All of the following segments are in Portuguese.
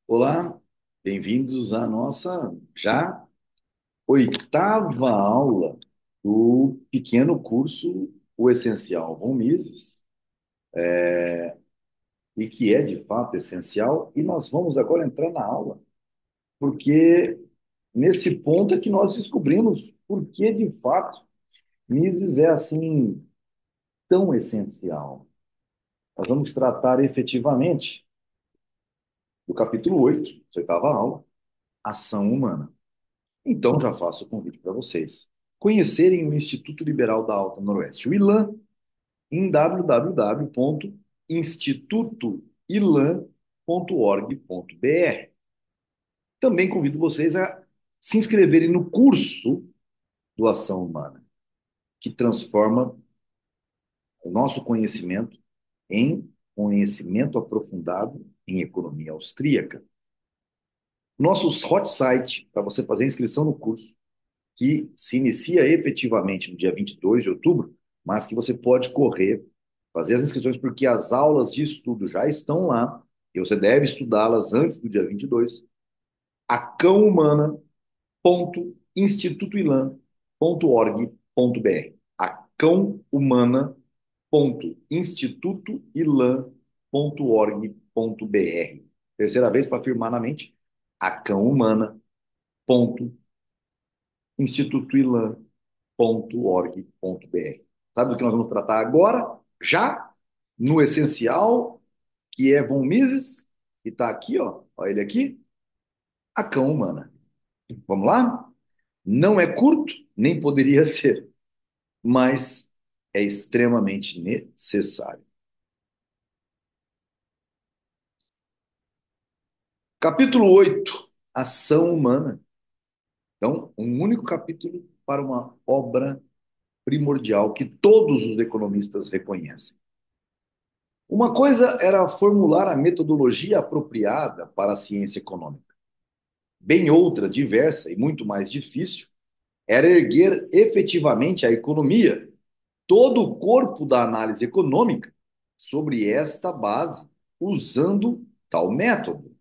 Olá, bem-vindos à nossa já oitava aula do pequeno curso O Essencial Von Mises, e que é de fato essencial. E nós vamos agora entrar na aula, porque nesse ponto é que nós descobrimos por que de fato Mises é assim tão essencial. Nós vamos tratar efetivamente do capítulo 8, oitava aula, Ação Humana. Então, já faço o convite para vocês conhecerem o Instituto Liberal da Alta Noroeste, o ILAN, em www.institutoilan.org.br. Também convido vocês a se inscreverem no curso do Ação Humana, que transforma o nosso conhecimento em conhecimento aprofundado em economia austríaca. Nosso hot site para você fazer a inscrição no curso que se inicia efetivamente no dia 22 de outubro, mas que você pode correr, fazer as inscrições, porque as aulas de estudo já estão lá, e você deve estudá-las antes do dia 22, acãohumana.institutoilan.org.br. acãohumana.institutoilan.org.br. Terceira vez para afirmar na mente, acãohumana.institutoilan.org.br. Sabe do que nós vamos tratar agora? Já no essencial, que é Von Mises, que está aqui, ó, olha ele aqui, a cão humana. Vamos lá? Não é curto, nem poderia ser, mas é extremamente necessário. Capítulo 8, Ação Humana. Então, um único capítulo para uma obra primordial que todos os economistas reconhecem. Uma coisa era formular a metodologia apropriada para a ciência econômica. Bem outra, diversa e muito mais difícil, era erguer efetivamente a economia, todo o corpo da análise econômica, sobre esta base, usando tal método.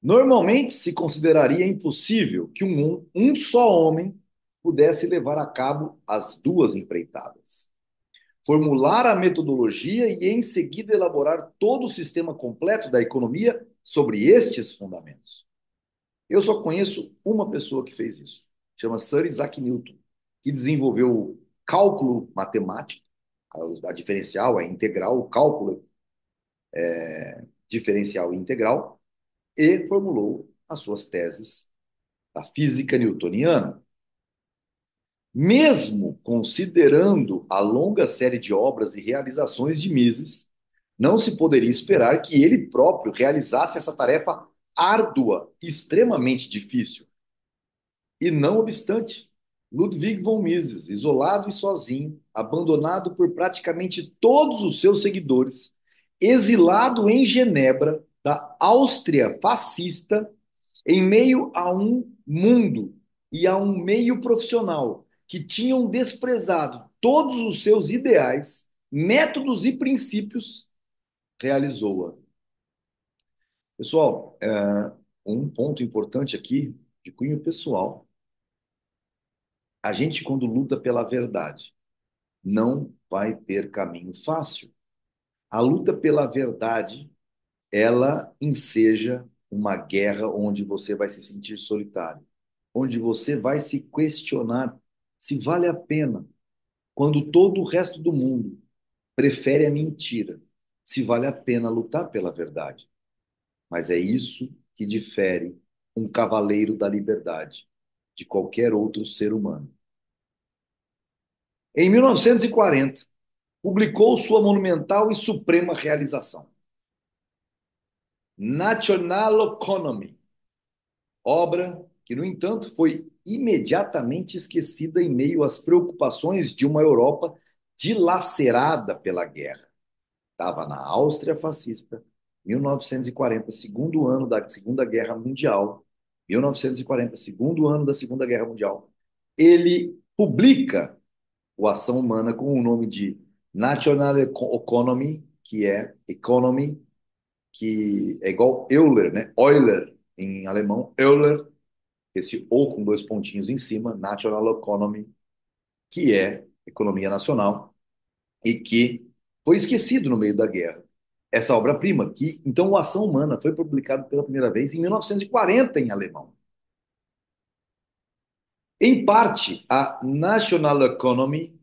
Normalmente se consideraria impossível que um só homem pudesse levar a cabo as duas empreitadas. Formular a metodologia e, em seguida, elaborar todo o sistema completo da economia sobre estes fundamentos. Eu só conheço uma pessoa que fez isso. Chama Sir Isaac Newton, que desenvolveu o cálculo matemático, a diferencial, a integral, o cálculo diferencial e integral, e formulou as suas teses da física newtoniana. Mesmo considerando a longa série de obras e realizações de Mises, não se poderia esperar que ele próprio realizasse essa tarefa árdua, extremamente difícil. E não obstante, Ludwig von Mises, isolado e sozinho, abandonado por praticamente todos os seus seguidores, exilado em Genebra, da Áustria fascista, em meio a um mundo e a um meio profissional que tinham desprezado todos os seus ideais, métodos e princípios, realizou-a. Pessoal, um ponto importante aqui, de cunho pessoal, a gente, quando luta pela verdade, não vai ter caminho fácil. A luta pela verdade, ela enseja uma guerra onde você vai se sentir solitário, onde você vai se questionar se vale a pena, quando todo o resto do mundo prefere a mentira, se vale a pena lutar pela verdade. Mas é isso que difere um cavaleiro da liberdade de qualquer outro ser humano. Em 1940, publicou sua monumental e suprema realização, National Economy, obra que, no entanto, foi imediatamente esquecida em meio às preocupações de uma Europa dilacerada pela guerra. Estava na Áustria fascista, 1940, segundo ano da Segunda Guerra Mundial, 1940, segundo ano da Segunda Guerra Mundial. Ele publica o Ação Humana com o nome de National Economy, que é Economy que é igual Euler, né? Euler em alemão, Euler, esse O com dois pontinhos em cima, National Economy, que é economia nacional e que foi esquecido no meio da guerra. Essa obra-prima, que então o Ação Humana foi publicado pela primeira vez em 1940 em alemão. Em parte, a National Economy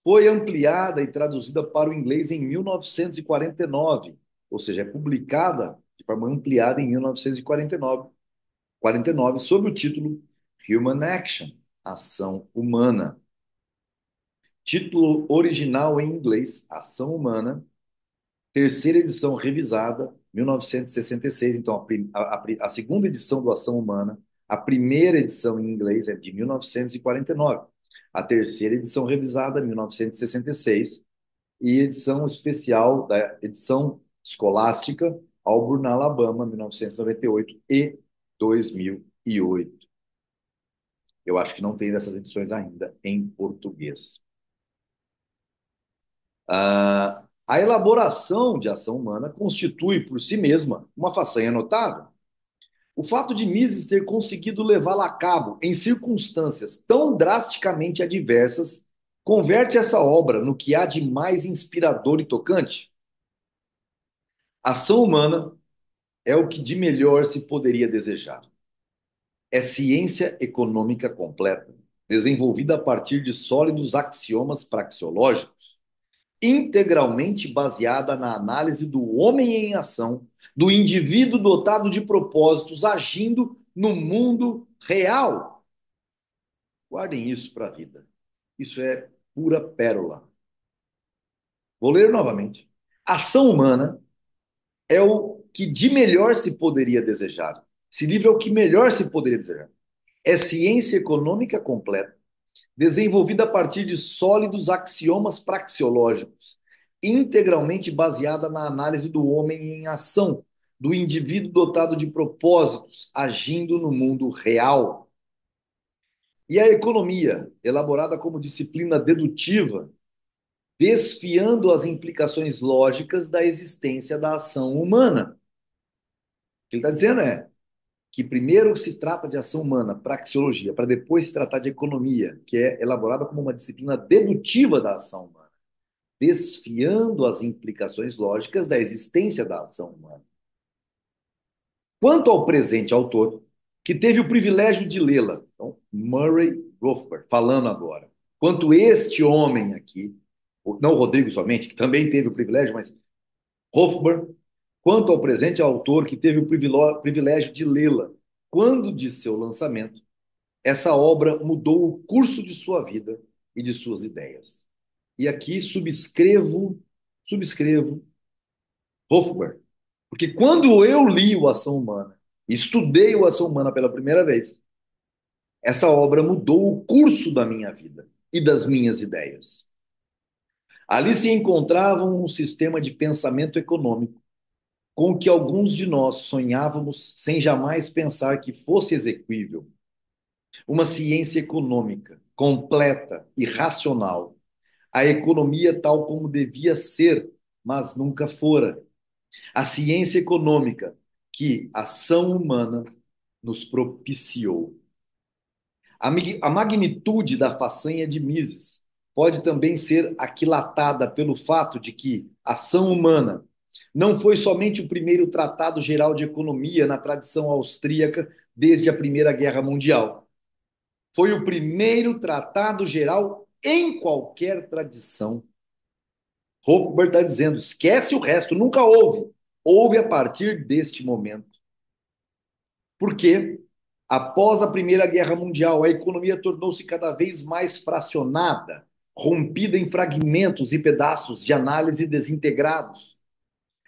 foi ampliada e traduzida para o inglês em 1949, ou seja, é publicada de forma ampliada em 1949, sob o título Human Action, Ação Humana. Título original em inglês, Ação Humana, terceira edição revisada, 1966. Então, a segunda edição do Ação Humana, a primeira edição em inglês é de 1949. A terceira edição revisada, 1966. E edição especial da edição escolástica, Auburn, Alabama, 1998 e 2008. Eu acho que não tem dessas edições ainda em português. A elaboração de ação humana constitui por si mesma uma façanha notável. O fato de Mises ter conseguido levá-la a cabo em circunstâncias tão drasticamente adversas converte essa obra no que há de mais inspirador e tocante. Ação humana é o que de melhor se poderia desejar. É ciência econômica completa, desenvolvida a partir de sólidos axiomas praxeológicos, integralmente baseada na análise do homem em ação, do indivíduo dotado de propósitos agindo no mundo real. Guardem isso para a vida. Isso é pura pérola. Vou ler novamente. Ação humana é o que de melhor se poderia desejar. Esse livro é o que melhor se poderia desejar. É ciência econômica completa, desenvolvida a partir de sólidos axiomas praxeológicos, integralmente baseada na análise do homem em ação, do indivíduo dotado de propósitos, agindo no mundo real. E a economia, elaborada como disciplina dedutiva, desfiando as implicações lógicas da existência da ação humana. O que ele está dizendo é que primeiro se trata de ação humana, praxeologia, para depois se tratar de economia, que é elaborada como uma disciplina dedutiva da ação humana, desfiando as implicações lógicas da existência da ação humana. Quanto ao presente autor, que teve o privilégio de lê-la, então, Murray Rothbard, falando agora, quanto este homem aqui, não o Rodrigo somente, que também teve o privilégio, mas Rothbard, quanto ao presente autor que teve o privilégio de lê-la, quando de seu lançamento, essa obra mudou o curso de sua vida e de suas ideias. E aqui subscrevo Hofbauer, porque quando eu li o Ação Humana, estudei o Ação Humana pela primeira vez, essa obra mudou o curso da minha vida e das minhas ideias. Ali se encontrava um sistema de pensamento econômico com o que alguns de nós sonhávamos sem jamais pensar que fosse execuível. Uma ciência econômica completa e racional. A economia tal como devia ser, mas nunca fora. A ciência econômica que a ação humana nos propiciou. A magnitude da façanha de Mises pode também ser aquilatada pelo fato de que a ação humana não foi somente o primeiro tratado geral de economia na tradição austríaca desde a Primeira Guerra Mundial. Foi o primeiro tratado geral em qualquer tradição. Rothbard está dizendo, esquece o resto, nunca houve. Houve a partir deste momento. Porque, após a Primeira Guerra Mundial, a economia tornou-se cada vez mais fracionada, rompida em fragmentos e pedaços de análise desintegrados.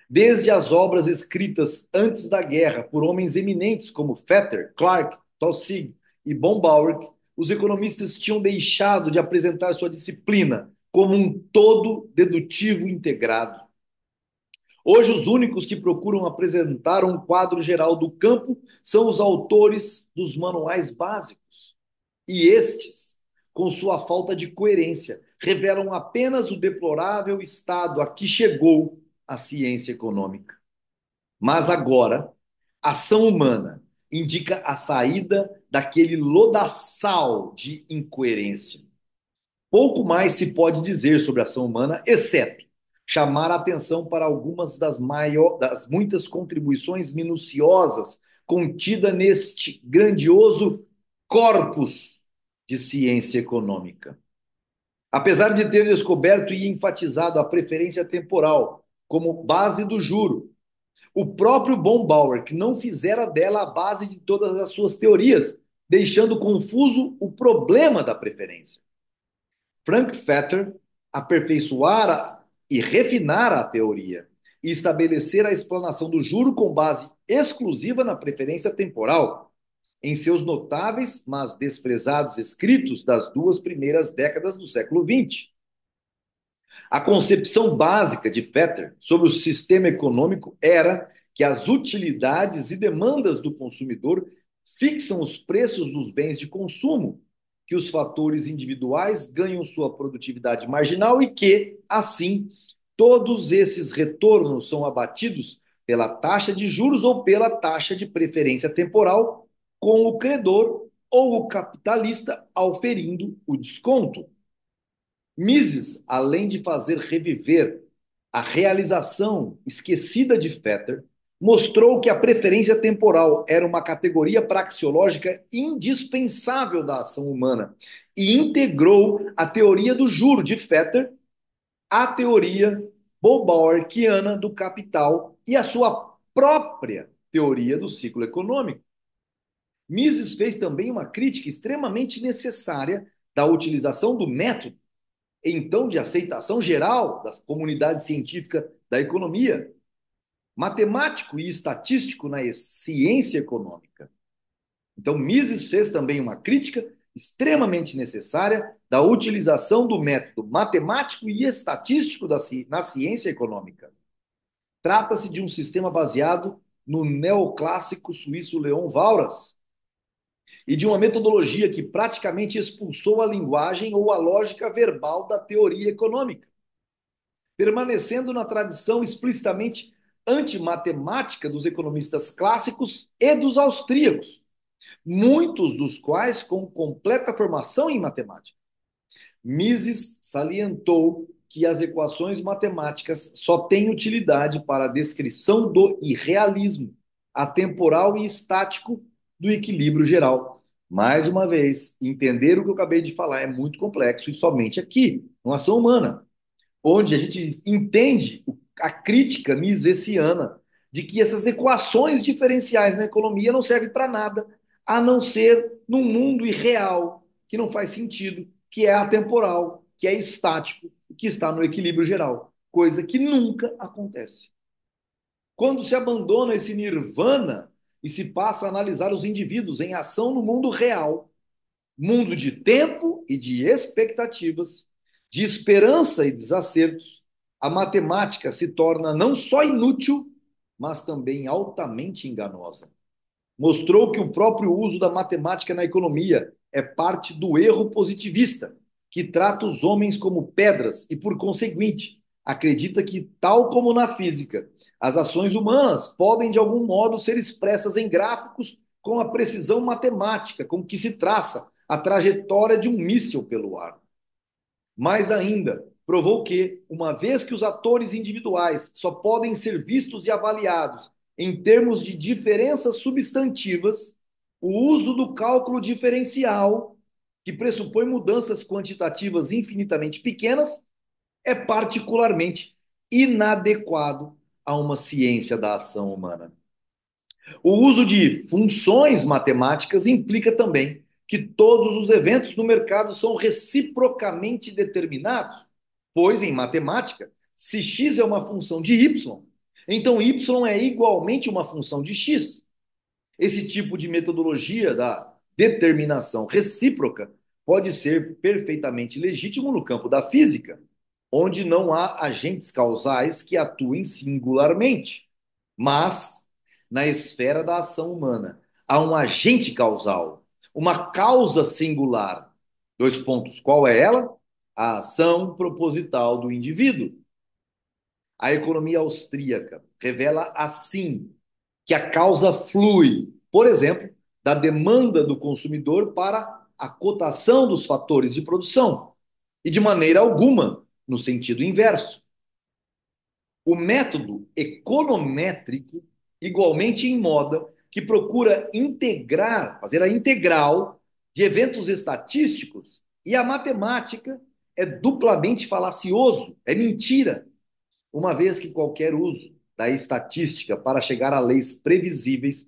Desde as obras escritas antes da guerra por homens eminentes como Fetter, Clark, Taussig e Bombauer, os economistas tinham deixado de apresentar sua disciplina como um todo dedutivo integrado. Hoje, os únicos que procuram apresentar um quadro geral do campo são os autores dos manuais básicos. E estes, com sua falta de coerência, revelam apenas o deplorável estado a que chegou a ciência econômica. Mas agora, ação humana indica a saída daquele lodaçal de incoerência. Pouco mais se pode dizer sobre a ação humana, exceto chamar a atenção para algumas das muitas contribuições minuciosas contidas neste grandioso corpus de ciência econômica. Apesar de ter descoberto e enfatizado a preferência temporal como base do juro, o próprio Bombauer, que não fizera dela a base de todas as suas teorias, deixando confuso o problema da preferência. Frankfurter aperfeiçoara e refinara a teoria e estabelecer a explanação do juro com base exclusiva na preferência temporal, em seus notáveis, mas desprezados escritos das duas primeiras décadas do século XX. A concepção básica de Fetter sobre o sistema econômico era que as utilidades e demandas do consumidor fixam os preços dos bens de consumo, que os fatores individuais ganham sua produtividade marginal e que, assim, todos esses retornos são abatidos pela taxa de juros ou pela taxa de preferência temporal, com o credor ou o capitalista auferindo o desconto. Mises, além de fazer reviver a realização esquecida de Fetter, mostrou que a preferência temporal era uma categoria praxeológica indispensável da ação humana e integrou a teoria do juro de Fetter à teoria Bobauerquiana do capital e a sua própria teoria do ciclo econômico. Mises fez também uma crítica extremamente necessária da utilização do método então de aceitação geral da comunidade científica da economia, matemático e estatístico na ciência econômica. Então, Mises fez também uma crítica extremamente necessária da utilização do método matemático e estatístico na ciência econômica. Trata-se de um sistema baseado no neoclássico suíço Leon Walras e de uma metodologia que praticamente expulsou a linguagem ou a lógica verbal da teoria econômica, permanecendo na tradição explicitamente antimatemática dos economistas clássicos e dos austríacos, muitos dos quais com completa formação em matemática. Mises salientou que as equações matemáticas só têm utilidade para a descrição do irrealismo atemporal e estático do equilíbrio geral. Mais uma vez, entender o que eu acabei de falar é muito complexo e somente aqui, na ação humana, onde a gente entende a crítica misesiana de que essas equações diferenciais na economia não servem para nada, a não ser num mundo irreal, que não faz sentido, que é atemporal, que é estático, que está no equilíbrio geral, coisa que nunca acontece. Quando se abandona esse nirvana e se passa a analisar os indivíduos em ação no mundo real, mundo de tempo e de expectativas, de esperança e desacertos, a matemática se torna não só inútil, mas também altamente enganosa. Mostrou que o próprio uso da matemática na economia é parte do erro positivista, que trata os homens como pedras e, por conseguinte, acredita que, tal como na física, as ações humanas podem de algum modo ser expressas em gráficos com a precisão matemática com que se traça a trajetória de um míssil pelo ar. Mais ainda, provou que, uma vez que os atores individuais só podem ser vistos e avaliados em termos de diferenças substantivas, o uso do cálculo diferencial, que pressupõe mudanças quantitativas infinitamente pequenas, é particularmente inadequado a uma ciência da ação humana. O uso de funções matemáticas implica também que todos os eventos no mercado são reciprocamente determinados, pois em matemática, se x é uma função de y, então y é igualmente uma função de x. Esse tipo de metodologia da determinação recíproca pode ser perfeitamente legítimo no campo da física, onde não há agentes causais que atuem singularmente. Mas, na esfera da ação humana, há um agente causal, uma causa singular. Dois pontos. Qual é ela? A ação proposital do indivíduo. A economia austríaca revela assim que a causa flui, por exemplo, da demanda do consumidor para a cotação dos fatores de produção, e de maneira alguma no sentido inverso. O método econométrico, igualmente em moda, que procura integrar, fazer a integral de eventos estatísticos, e a matemática é duplamente falacioso, é mentira, uma vez que qualquer uso da estatística para chegar a leis previsíveis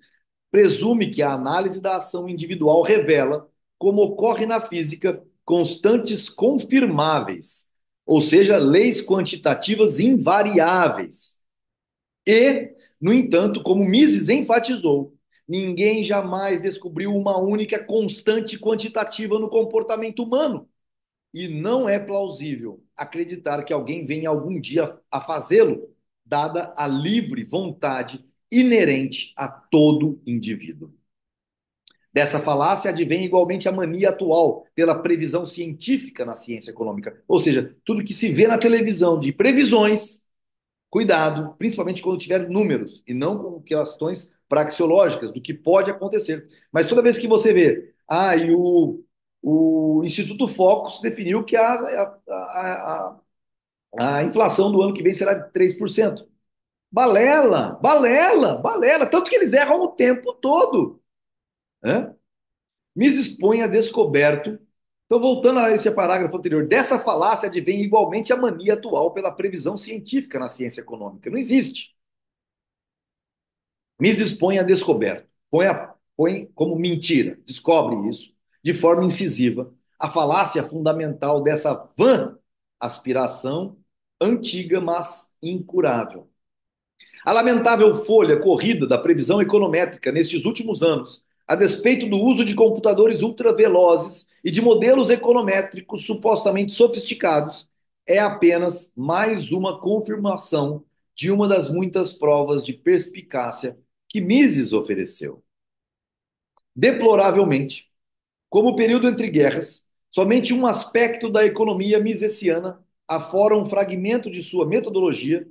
presume que a análise da ação individual revela, como ocorre na física, constantes confirmáveis, ou seja, leis quantitativas invariáveis. E, no entanto, como Mises enfatizou, ninguém jamais descobriu uma única constante quantitativa no comportamento humano. E não é plausível acreditar que alguém venha algum dia a fazê-lo, dada a livre vontade inerente a todo indivíduo. Dessa falácia advém igualmente a mania atual pela previsão científica na ciência econômica. Ou seja, tudo que se vê na televisão de previsões, cuidado, principalmente quando tiver números e não com questões praxeológicas do que pode acontecer. Mas toda vez que você vê, e o Instituto Focus definiu que a inflação do ano que vem será de 3%. Balela, balela, balela. Tanto que eles erram o tempo todo. Né? Mises expõe a descoberto. Então, voltando a esse parágrafo anterior, dessa falácia advém igualmente a mania atual pela previsão científica na ciência econômica. Não existe. Mises expõe a descoberto, põe como mentira, descobre isso de forma incisiva, a falácia fundamental dessa vã aspiração antiga, mas incurável. A lamentável folha corrida da previsão econométrica nestes últimos anos, a despeito do uso de computadores ultravelozes e de modelos econométricos supostamente sofisticados, é apenas mais uma confirmação de uma das muitas provas de perspicácia que Mises ofereceu. Deploravelmente, como o período entre guerras, somente um aspecto da economia misesiana, afora um fragmento de sua metodologia,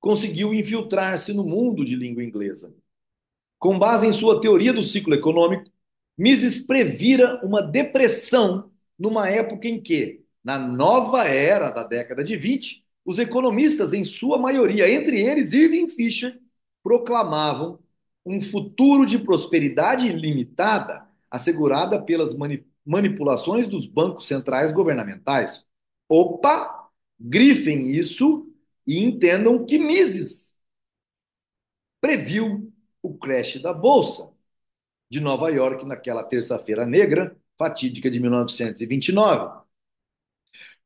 conseguiu infiltrar-se no mundo de língua inglesa. Com base em sua teoria do ciclo econômico, Mises previra uma depressão numa época em que, na nova era da década de 20, os economistas, em sua maioria, entre eles Irving Fisher, proclamavam um futuro de prosperidade ilimitada assegurada pelas manipulações dos bancos centrais governamentais. Opa, grifem isso e entendam que Mises previu o crash da Bolsa de Nova York naquela terça-feira negra, fatídica de 1929.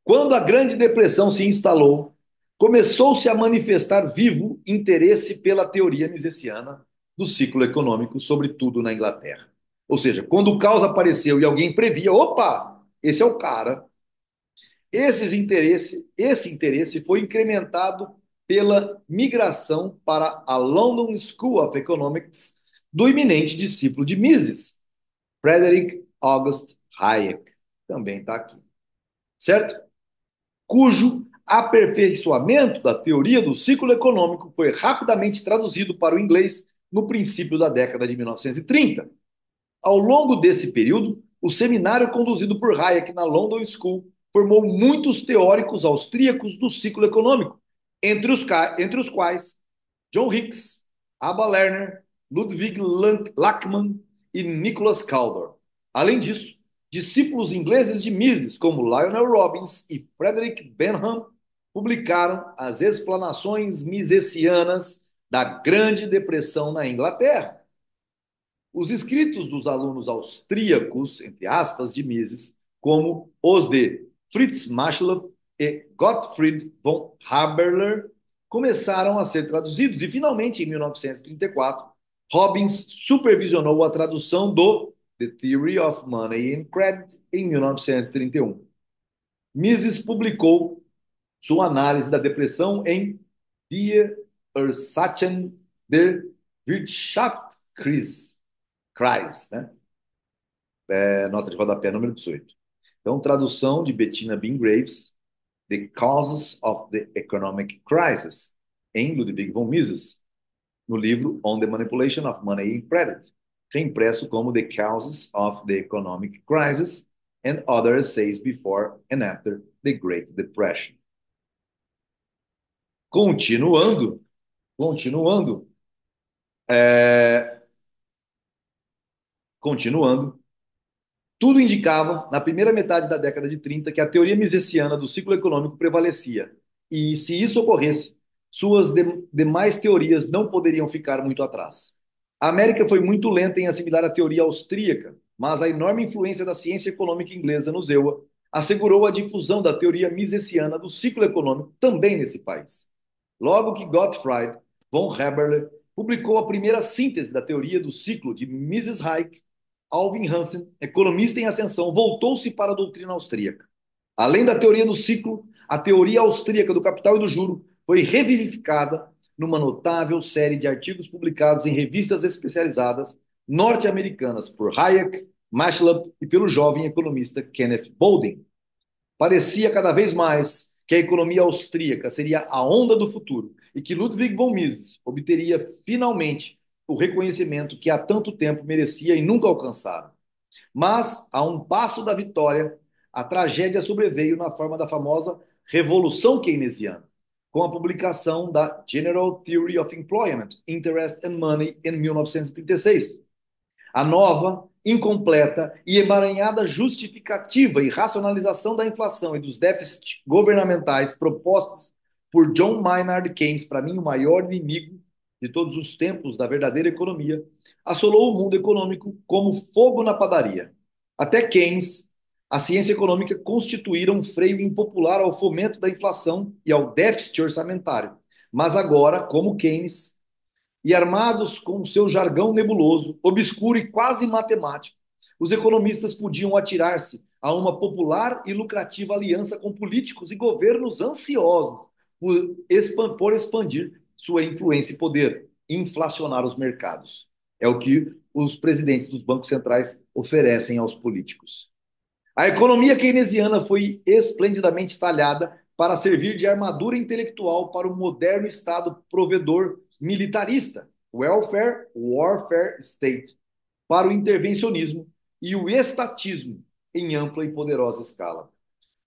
Quando a Grande Depressão se instalou, começou-se a manifestar vivo interesse pela teoria misesiana do ciclo econômico, sobretudo na Inglaterra. Ou seja, quando o caos apareceu e alguém previa, opa, esse é o cara. Esse interesse foi incrementado pela migração para a London School of Economics do iminente discípulo de Mises, Frederick August Hayek, também está aqui, certo? Cujo aperfeiçoamento da teoria do ciclo econômico foi rapidamente traduzido para o inglês no princípio da década de 1930. Ao longo desse período, o seminário conduzido por Hayek na London School formou muitos teóricos austríacos do ciclo econômico, entre os quais John Hicks, Abba Lerner, Ludwig Lachmann e Nicholas Caldor. Além disso, discípulos ingleses de Mises, como Lionel Robbins e Frederick Benham, publicaram as explanações misesianas da Grande Depressão na Inglaterra. Os escritos dos alunos austríacos, entre aspas, de Mises, como os de Fritz Maslach e Gottfried von Haberler, começaram a ser traduzidos e, finalmente, em 1934, Robbins supervisionou a tradução do The Theory of Money and Credit em 1931. Mises publicou sua análise da depressão em Die Ursachen der Wirtschaftskrise, né? Nota de rodapé número 18. Então, tradução de Bettina Bean Graves, The Causes of the Economic Crisis, em Ludwig von Mises, no livro On the Manipulation of Money and Credit, reimpresso como The Causes of the Economic Crisis and Other Essays Before and After the Great Depression. Continuando, continuando, é, continuando, tudo indicava, na primeira metade da década de 30, que a teoria misesiana do ciclo econômico prevalecia. E, se isso ocorresse, suas demais teorias não poderiam ficar muito atrás. A América foi muito lenta em assimilar a teoria austríaca, mas a enorme influência da ciência econômica inglesa no EUA assegurou a difusão da teoria misesiana do ciclo econômico também nesse país. Logo que Gottfried von Haberle publicou a primeira síntese da teoria do ciclo de Mises Hayek, Alvin Hansen, economista em ascensão, voltou-se para a doutrina austríaca. Além da teoria do ciclo, a teoria austríaca do capital e do juro foi revivificada numa notável série de artigos publicados em revistas especializadas norte-americanas por Hayek, Maslach e pelo jovem economista Kenneth Boulding. Parecia cada vez mais que a economia austríaca seria a onda do futuro e que Ludwig von Mises obteria finalmente o reconhecimento que há tanto tempo merecia e nunca alcançara. Mas, a um passo da vitória, a tragédia sobreveio na forma da famosa Revolução Keynesiana, com a publicação da General Theory of Employment, Interest and Money em 1936. A nova, incompleta e emaranhada justificativa e racionalização da inflação e dos déficits governamentais propostas por John Maynard Keynes, para mim o maior inimigo de todos os tempos da verdadeira economia, assolou o mundo econômico como fogo na padaria. Até Keynes, a ciência econômica constituíra um freio impopular ao fomento da inflação e ao déficit orçamentário. Mas agora, como Keynes, e armados com seu jargão nebuloso, obscuro e quase matemático, os economistas podiam atirar-se a uma popular e lucrativa aliança com políticos e governos ansiosos por expandir sua influência e poder, inflacionar os mercados. É o que os presidentes dos bancos centrais oferecem aos políticos. A economia keynesiana foi esplendidamente talhada para servir de armadura intelectual para o moderno Estado provedor militarista, welfare, warfare state, para o intervencionismo e o estatismo em ampla e poderosa escala.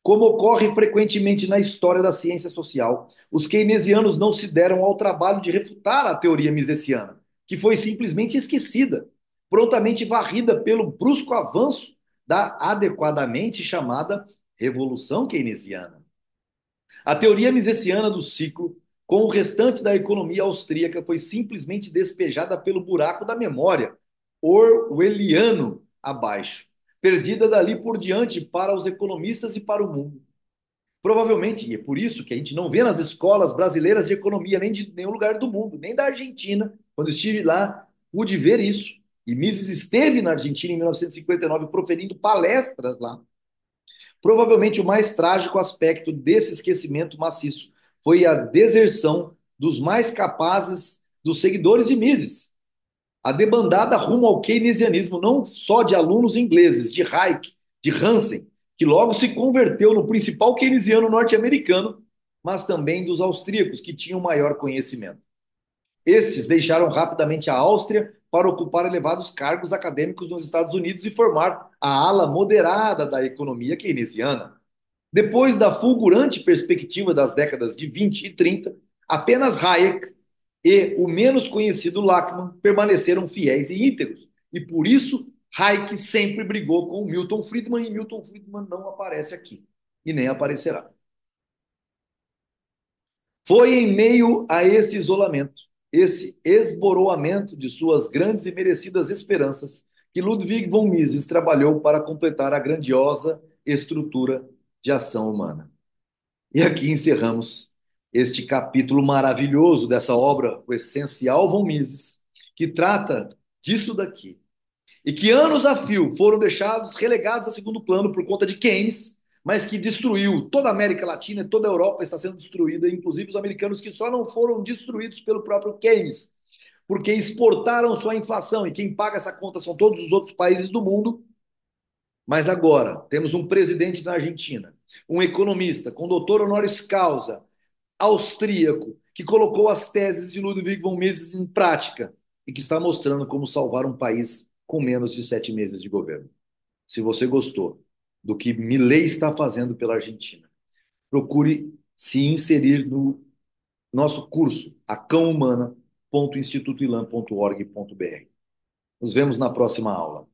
Como ocorre frequentemente na história da ciência social, os keynesianos não se deram ao trabalho de refutar a teoria misesiana, que foi simplesmente esquecida, prontamente varrida pelo brusco avanço da adequadamente chamada Revolução Keynesiana. A teoria misesiana do ciclo, com o restante da economia austríaca, foi simplesmente despejada pelo buraco da memória, orwelliano abaixo, perdida dali por diante para os economistas e para o mundo. Provavelmente, e é por isso que a gente não vê nas escolas brasileiras de economia, nem de nenhum lugar do mundo, nem da Argentina. Quando estive lá, pude ver isso. E Mises esteve na Argentina em 1959 proferindo palestras lá. Provavelmente o mais trágico aspecto desse esquecimento maciço foi a deserção dos mais capazes dos seguidores de Mises. A debandada rumo ao keynesianismo, não só de alunos ingleses, de Hayek, de Hansen, que logo se converteu no principal keynesiano norte-americano, mas também dos austríacos, que tinham maior conhecimento. Estes deixaram rapidamente a Áustria para ocupar elevados cargos acadêmicos nos Estados Unidos e formar a ala moderada da economia keynesiana. Depois da fulgurante perspectiva das décadas de 20 e 30, apenas Hayek e o menos conhecido Lachmann permaneceram fiéis e íntegros. E por isso Hayek sempre brigou com Milton Friedman e Milton Friedman não aparece aqui e nem aparecerá. Foi em meio a esse isolamento, esse esboroamento de suas grandes e merecidas esperanças, que Ludwig von Mises trabalhou para completar a grandiosa estrutura de ação humana. E aqui encerramos este capítulo maravilhoso dessa obra, o essencial von Mises, que trata disso daqui. E que anos a fio foram deixados relegados a segundo plano por conta de Keynes, mas que destruiu toda a América Latina e toda a Europa está sendo destruída, inclusive os americanos que só não foram destruídos pelo próprio Keynes, porque exportaram sua inflação e quem paga essa conta são todos os outros países do mundo. Mas agora temos um presidente na Argentina, um economista com doutor honoris causa, austríaco, que colocou as teses de Ludwig von Mises em prática e que está mostrando como salvar um país com menos de 7 meses de governo. Se você gostou do que Milei está fazendo pela Argentina, procure se inserir no nosso curso acãohumana.institutoilan.org.br. Nos vemos na próxima aula.